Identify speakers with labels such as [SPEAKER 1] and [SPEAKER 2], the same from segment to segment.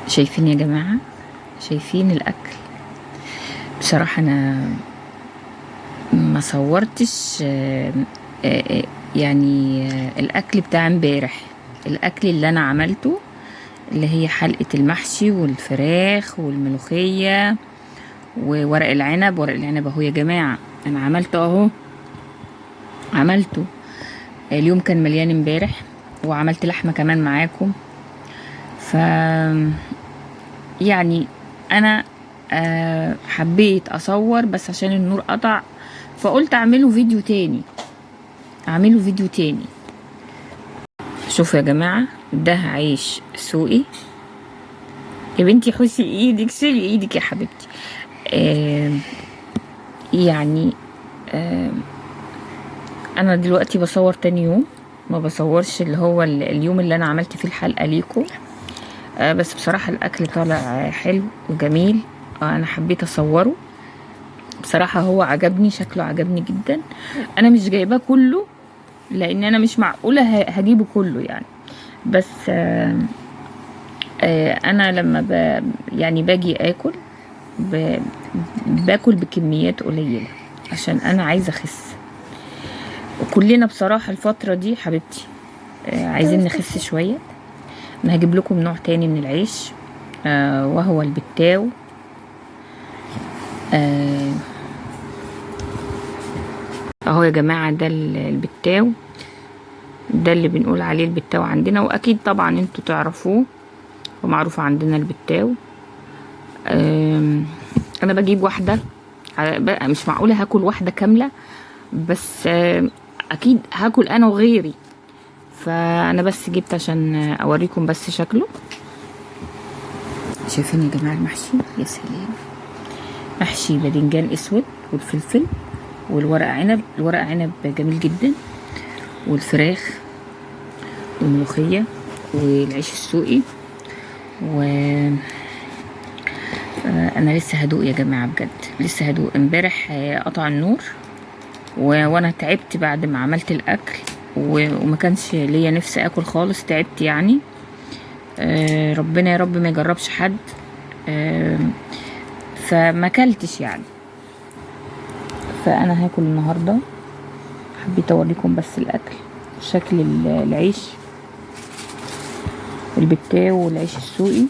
[SPEAKER 1] شايفين يا جماعة؟ شايفين الأكل؟ بصراحة أنا ما صورتش يعني الأكل بتاع امبارح، الأكل اللي أنا عملته اللي هي حلقة المحشي والفراخ والملوخية وورق العنب. ورق العنب اهو يا جماعة، أنا عملته اهو، عملته اليوم كان مليان امبارح، وعملت لحمة كمان معاكم. ف يعني انا حبيت اصور بس عشان النور قطع، فقلت اعمله فيديو تاني. شوفوا يا جماعة، ده عيش سوقي. يا بنتي حسي ايدك، شيلي ايدك يا حبيبتي. يعني انا دلوقتي بصور تاني يوم، ما بصورش اللي هو اليوم اللي انا عملت فيه الحلقة ليكم. بس بصراحة الاكل طالع حلو وجميل. انا حبيت اصوره بصراحة، هو عجبني، شكله عجبني جدا. انا مش جايباه كله لان انا مش معقولة هجيبه كله يعني، بس انا لما يعني باجي اكل باكل بكميات قليلة عشان انا عايزة اخس. وكلنا بصراحة الفترة دي حبيبتي عايزين نخس شوية. انا هجيب لكم نوع تاني من العيش وهو البتاو. اهو يا جماعة، ده البتاو، ده اللي بنقول عليه البتاو عندنا، واكيد طبعا انتوا تعرفوه ومعروف عندنا البتاو. انا بجيب واحدة، مش معقولة هاكل واحدة كاملة، بس اكيد هاكل انا وغيري، فانا بس جبت عشان اوريكم بس شكله. شايفين يا جماعة المحشي؟ يا سلام، محشي باذنجان اسود والفلفل والورق عنب. الورق عنب جميل جدا، والفراخ والملوخية والعيش السوقي. و انا لسه هدوق يا جماعة، بجد لسه هدوق. امبارح قطع النور وانا تعبت بعد ما عملت الاكل، وما كانش ليا نفس اكل خالص، تعبت يعني. ربنا يا رب ما يجربش حد. فما كلتش يعني، فانا هاكل النهارده. حبيت اوريكم بس الاكل، شكل العيش البتاو والعيش السوقي.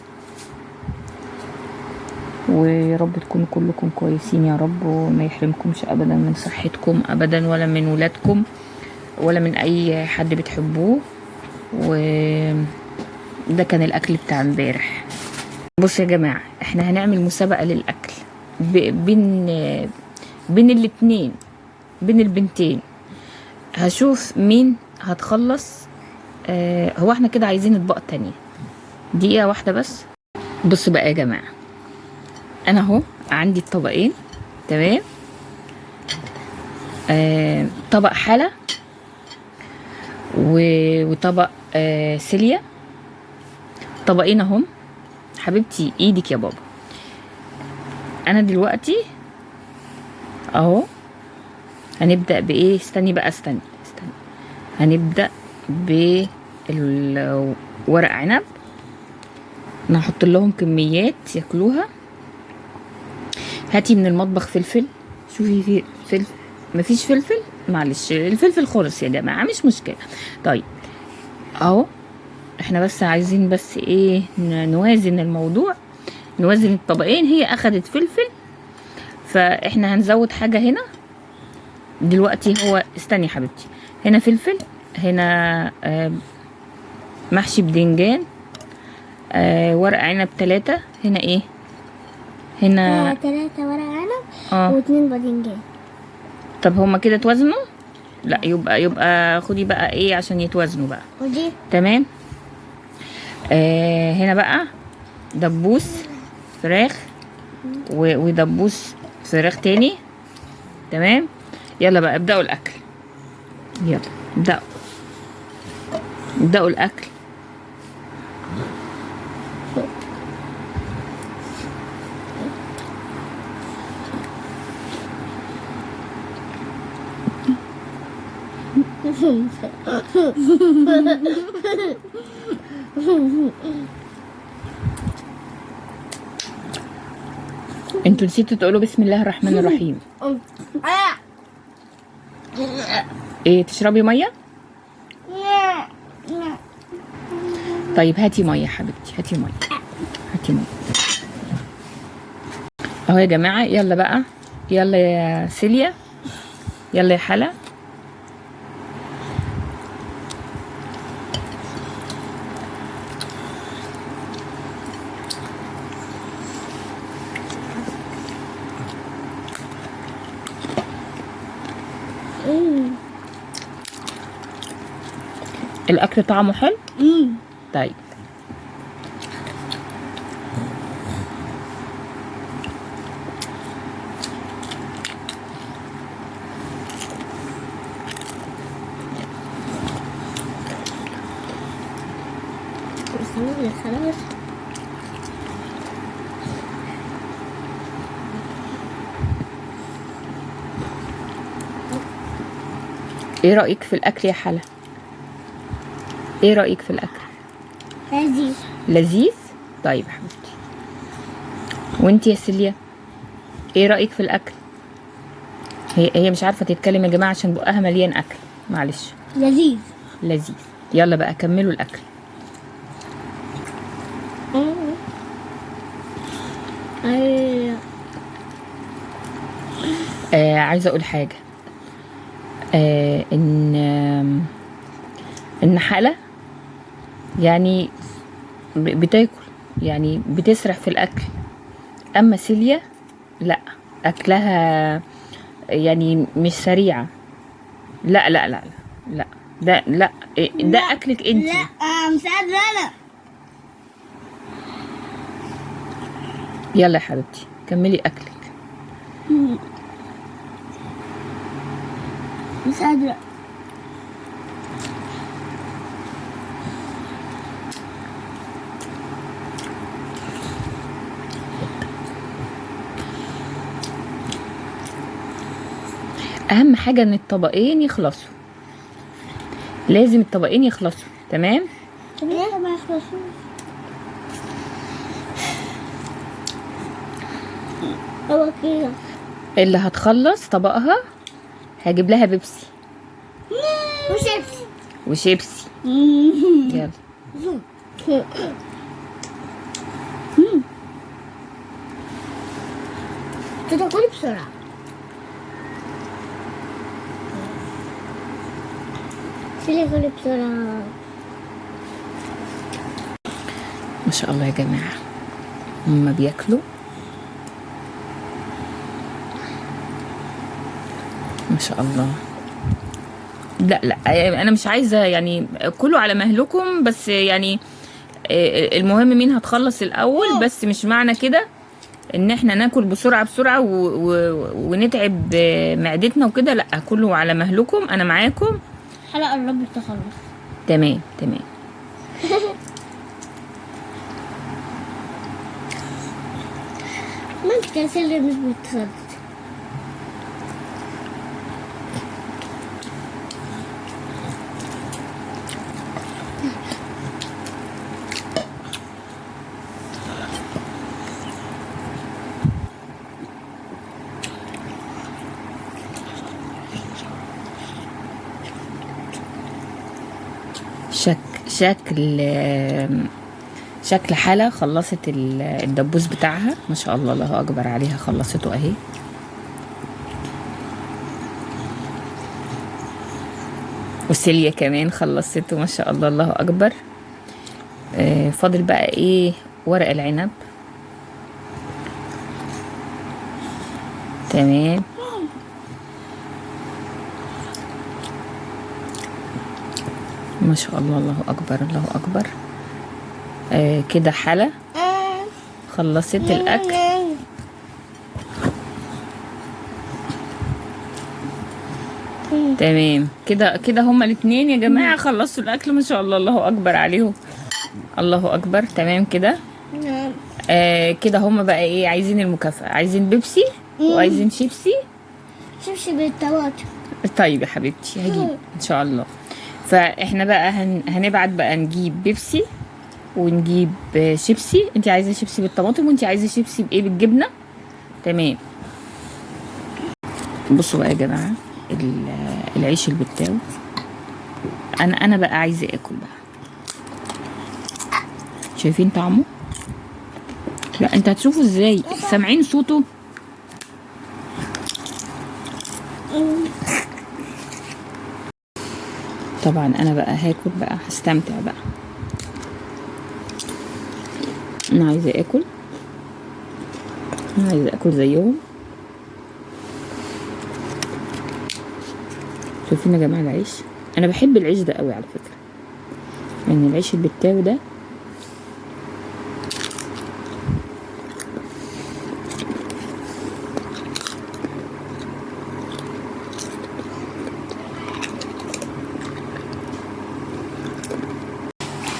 [SPEAKER 1] ويا رب تكونوا كلكم كويسين يا رب، وما يحرمكمش ابدا من صحتكم ابدا، ولا من ولادكم، ولا من اي حد بتحبوه. وده كان الاكل بتاع امبارح. بصوا يا جماعه، احنا هنعمل مسابقه للاكل بين الاتنين، بين البنتين. هشوف مين هتخلص. هو احنا كده عايزين اطباق تانية، دقيقه واحده بس. بصوا بقى يا جماعه، انا اهو عندي الطبقين، تمام. طبق حلا وطبق سيليا، طبقين اهم. حبيبتي ايدك يا بابا. انا دلوقتي اهو هنبدأ بايه؟ استني بقى، استني. هنبدأ بالورق عنب. انا هحط لهم كميات ياكلوها. هاتي من المطبخ فلفل، شوفي في فلفل. مفيش فلفل؟ معلش، الفلفل خلص يا جماعه، مش مشكله. طيب اهو، احنا بس عايزين بس ايه، نوازن الموضوع، نوازن الطبقين. هي اخدت فلفل، فاحنا هنزود حاجه هنا دلوقتي. هو استني يا حبيبتي، هنا فلفل، هنا محشي بدنجان، ورق عنب 3. هنا ايه؟ هنا
[SPEAKER 2] 3 ورق عنب و2 باذنجان.
[SPEAKER 1] طب هما كده توازنوا؟ لا، يبقى خدي بقى ايه عشان يتوازنوا بقى.
[SPEAKER 2] ودي
[SPEAKER 1] تمام. هنا بقى دبوس فراخ ودبوس فراخ تاني. تمام. يلا بقى ابدأوا الاكل، يلا ابدأوا الاكل. انتوا نسيتوا تقولوا بسم الله الرحمن الرحيم. ايه تشربي ميه؟ طيب هاتي ميه حبيبتي، هاتي ميه، هاتي ميه. اهو يا جماعه، يلا بقى، يلا يا سيليا، يلا يا حلا. الاكل طعمه حلو. طيب
[SPEAKER 2] خلاص.
[SPEAKER 1] ايه رأيك في الاكل يا حلا؟ ايه رأيك في الاكل؟
[SPEAKER 2] لذيذ.
[SPEAKER 1] لذيذ؟ طيب يا حبيبتي. وانتي يا سيليا ايه رأيك في الاكل؟ هي مش عارفة تتكلم يا جماعة عشان بقها مليان اكل، معلش.
[SPEAKER 2] لذيذ.
[SPEAKER 1] لذيذ. يلا بقى كملوا الاكل. عايزة اقول حاجة. ان حلا يعني بتاكل، يعني بتسرح في الاكل، اما سيليا لا، اكلها يعني مش سريعة. لا لا لا لا، ده لا، ده اكلك انت.
[SPEAKER 2] لا مش قادرة انا.
[SPEAKER 1] يلا يا حبيبتي كملي اكلك.
[SPEAKER 2] مش قادرة.
[SPEAKER 1] اهم حاجة ان الطبقين يخلصوا، لازم الطبقين يخلصوا. تمام.
[SPEAKER 2] ليه ما يخلصوش؟ هو كده.
[SPEAKER 1] اللي هتخلص طبقها هجيب لها بيبسي
[SPEAKER 2] وشيبسي.
[SPEAKER 1] وشيبسي. يلا.
[SPEAKER 2] تاكلي بسرعة. سيلي كلي بسرعة.
[SPEAKER 1] ما شاء الله يا جماعة، هما بياكلوا ما شاء الله. لا لا، انا مش عايزة يعني كله على مهلكم، بس يعني المهم مين هتخلص الاول، بس مش معنى كده ان احنا ناكل بسرعة بسرعة ونتعب معدتنا وكده. لا، كله على مهلكم، انا معاكم.
[SPEAKER 2] حلقة قربت تخلص.
[SPEAKER 1] تمام تمام.
[SPEAKER 2] ما انت كاسل مش بتخلص.
[SPEAKER 1] شكل حلا خلصت الدبوس بتاعها، ما شاء الله، الله اكبر عليها، خلصته اهي. وسيليا كمان خلصته، ما شاء الله، الله اكبر. فاضل بقى ايه؟ ورق العنب. تمام. ما شاء الله، الله اكبر، الله اكبر. كده حلا خلصت الاكل. تمام. كده هما الاتنين يا جماعة خلصوا الاكل، ما شاء الله، الله اكبر عليهم، الله اكبر. تمام كده. كده هما بقى ايه؟ عايزين المكافأة، عايزين بيبسي وعايزين شيبسي.
[SPEAKER 2] شيبسي بالطماطم.
[SPEAKER 1] طيب يا حبيبتي هجيب ان شاء الله. فاحنا بقى هنبعت بقى نجيب بيبسي ونجيب شيبسي. انت عايزه شيبسي بالطماطم، وانت عايزه شيبسي بايه؟ بالجبنه. تمام. بصوا بقى يا جماعه العيش البتاو، انا بقى عايزه اكل بقى. شايفين طعمه؟ لا انت هتشوفوا ازاي، سامعين صوته؟ طبعا انا بقى هاكل بقى، هستمتع بقى. انا عايزه اكل، انا عايزه اكل زيهم. شايفين يا جماعه العيش؟ انا بحب العيش ده قوي على فكره، يعني العيش البتاو ده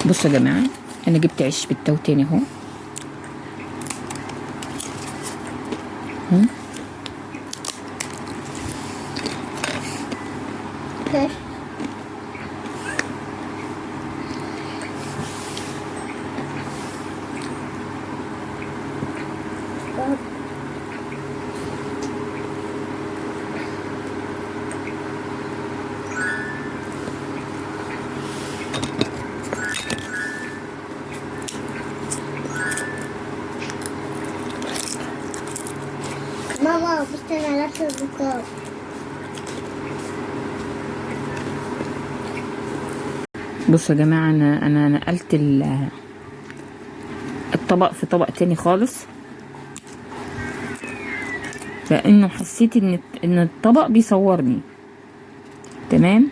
[SPEAKER 1] بصوا يا جماعه، انا جبت عيش بالتو تاني اهو.
[SPEAKER 2] ماما بصي انا لابسه النقاب.
[SPEAKER 1] بصوا يا جماعه، انا نقلت الطبق في طبق تاني خالص، لانه حسيت ان الطبق بيصورني. تمام.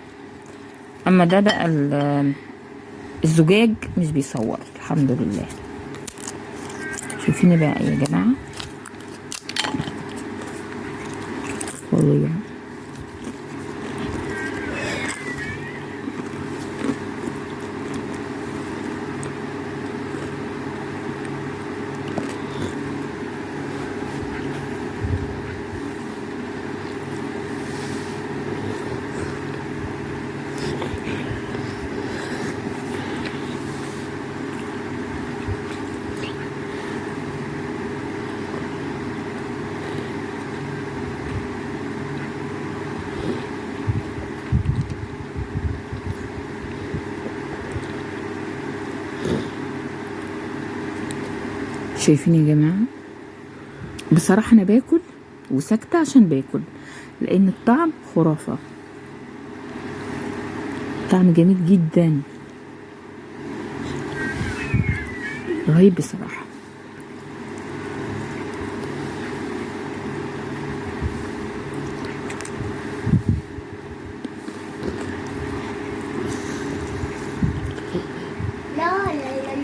[SPEAKER 1] اما ده بقى الزجاج مش بيصور الحمد لله. شايفين بقى يا جماعه؟ والله شايفين يا جماعه؟ بصراحه انا باكل وساكته عشان باكل، لان الطعم خرافه، طعم جميل جدا، رهيب بصراحه.
[SPEAKER 2] لا لا لا.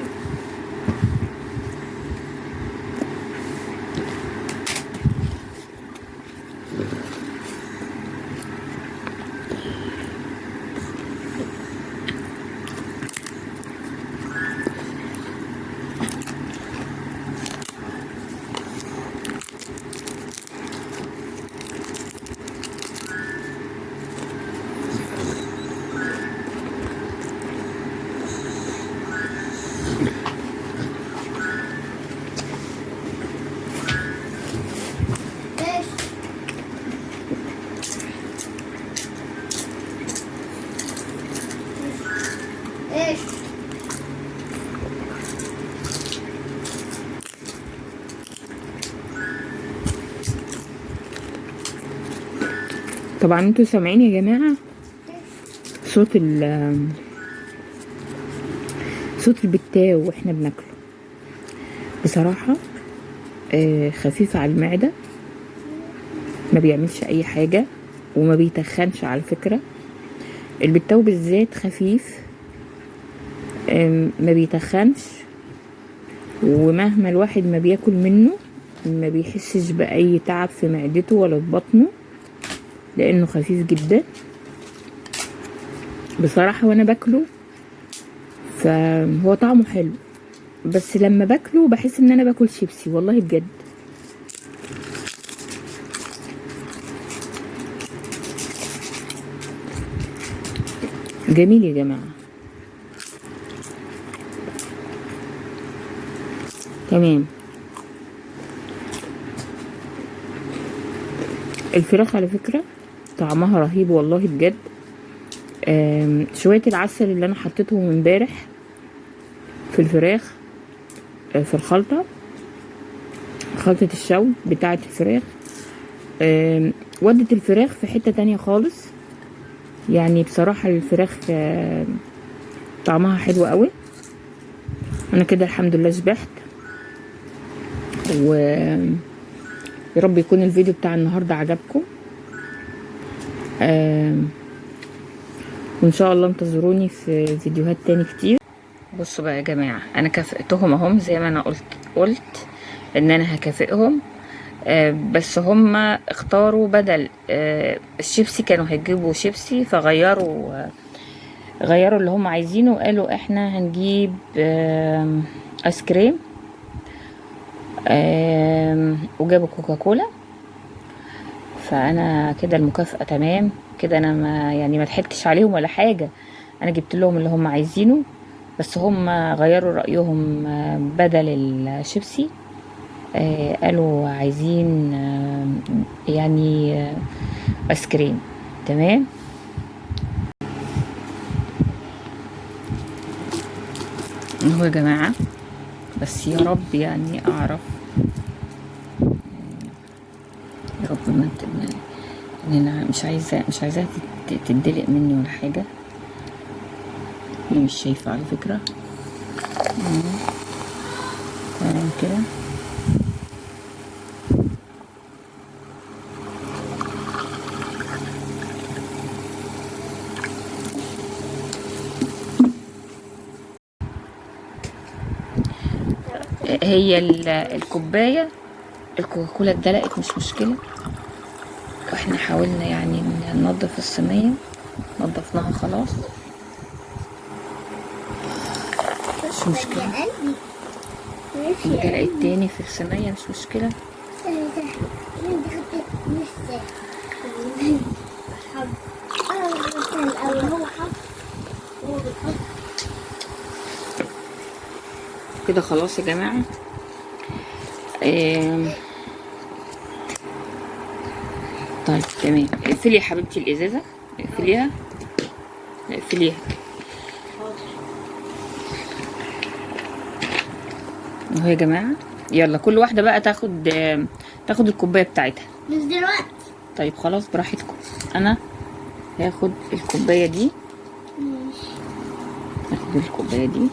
[SPEAKER 2] ايش؟ ايش؟
[SPEAKER 1] طبعا انتوا سامعين يا جماعه صوت صوت البتاو واحنا بناكله. بصراحه خفيف على المعده، ما بيعملش اي حاجه وما بيتخنش على فكره. البتاو بالذات خفيف، ما بيتخنش، ومهما الواحد ما بياكل منه ما بيحسش باي تعب في معدته ولا في بطنه، لانه خفيف جدا بصراحه. وانا باكله فهو طعمه حلو، بس لما باكله بحس ان انا باكل شيبسي، والله بجد. جميل يا جماعه. تمام. الفراخ على فكرة طعمها رهيب والله بجد. شوية العسل اللي انا حطيتهم امبارح في الفراخ، في الخلطة، خلطة الشوي بتاعة الفراخ، ودت الفراخ في حتة تانية خالص. يعني بصراحة الفراخ طعمها حلو قوي. انا كده الحمد لله شبعت، و يا رب يكون الفيديو بتاع النهاردة عجبكم. وان شاء الله انتظروني في فيديوهات تاني كتير. بصوا بقى يا جماعة، انا كافئتهم اهم زي ما انا قلت ان انا هكافئهم. بس هم اختاروا بدل الشيبسي، كانوا هيجيبوا شيبسي فغيروا غيروا اللي هم عايزينه، وقالوا احنا هنجيب ايس كريم، وجابوا كوكاكولا. فانا كده المكافأة تمام كده. انا ما ضحكتش عليهم ولا حاجة، انا جبت لهم اللي هم عايزينه. بس هم غيروا رأيهم، بدل الشيبسي قالوا عايزين يعني ايس كريم. تمام. هو يا جماعة بس يا رب يعني اعرف، يا رب ما انا مش عايزاها تدلق مني ولا حاجة. انا مش شايفة على فكرة. تمام كده. هي الكوباية الكوكاكولا اتدلقت، مش مشكلة. واحنا حاولنا يعني ننضف الصينية، نضفناها خلاص، مش مشكلة. اتدلقت تاني في الصينية، مش مشكلة. كده خلاص يا جماعة. طيب تمام. اقفلي يا حبيبتي الازازة، اقفليها اقفليها. اهو يا جماعة، يلا كل واحدة بقى تاخد الكوباية بتاعتها.
[SPEAKER 2] مش دلوقتي.
[SPEAKER 1] طيب خلاص براحتكم. انا هاخد الكوباية دي، هاخد الكوباية دي